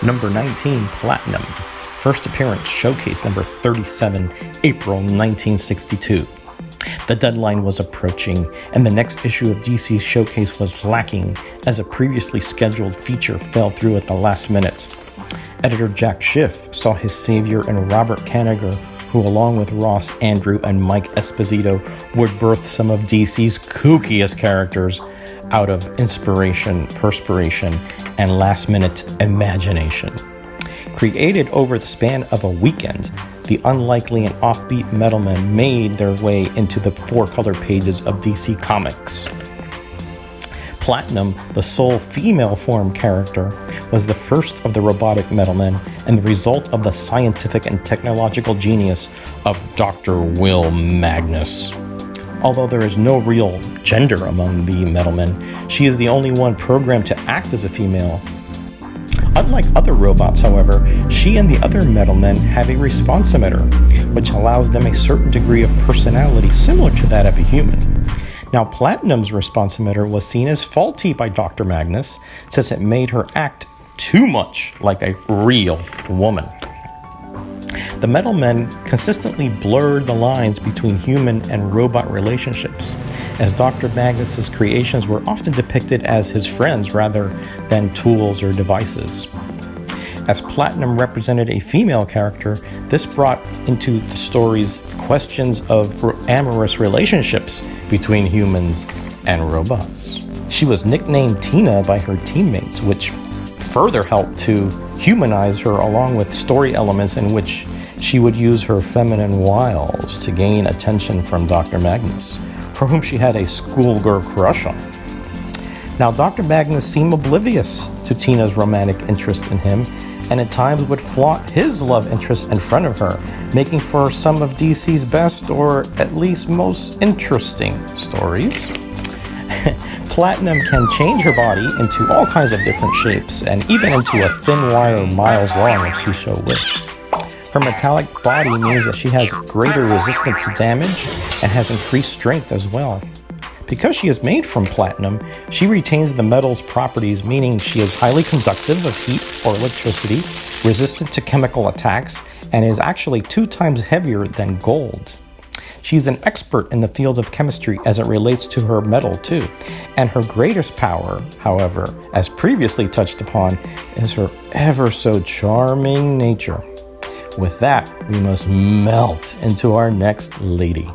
Number 19, Platinum. First appearance, showcase number 37, April 1962. The deadline was approaching, and the next issue of DC's Showcase was lacking, as a previously scheduled feature fell through at the last minute. Editor Jack Schiff saw his savior in Robert Kanigher, who along with Ross Andru and Mike Esposito would birth some of DC's kookiest characters out of inspiration, perspiration, and last-minute imagination. Created over the span of a weekend, the unlikely and offbeat Metalmen made their way into the four-color pages of DC Comics. Platinum, the sole female form character, was the first of the robotic Metalmen and the result of the scientific and technological genius of Dr. Will Magnus. Although there is no real gender among the Metalmen, she is the only one programmed to act as a female. Unlike other robots, however, she and the other Metalmen have a responsimeter, which allows them a certain degree of personality similar to that of a human. Now, Platinum's responsimeter was seen as faulty by Dr. Magnus, since it made her act too much like a real woman. The Metalmen consistently blurred the lines between human and robot relationships, as Dr. Magnus's creations were often depicted as his friends rather than tools or devices. As Platinum represented a female character, this brought into the stories questions of amorous relationships between humans and robots. She was nicknamed Tina by her teammates, which further helped to humanize her, along with story elements in which she would use her feminine wiles to gain attention from Dr. Magnus, for whom she had a schoolgirl crush on. Now, Dr. Magnus seemed oblivious to Tina's romantic interest in him, and at times would flaunt his love interest in front of her, making for some of DC's best, or at least most interesting stories. Platinum can change her body into all kinds of different shapes, and even into a thin wire miles long if she so wished. Her metallic body means that she has greater resistance to damage and has increased strength as well. Because she is made from platinum, she retains the metal's properties, meaning she is highly conductive of heat or electricity, resistant to chemical attacks, and is actually 2 times heavier than gold. She's an expert in the field of chemistry as it relates to her metal too, and her greatest power, however, as previously touched upon, is her ever so charming nature. With that, we must melt into our next lady.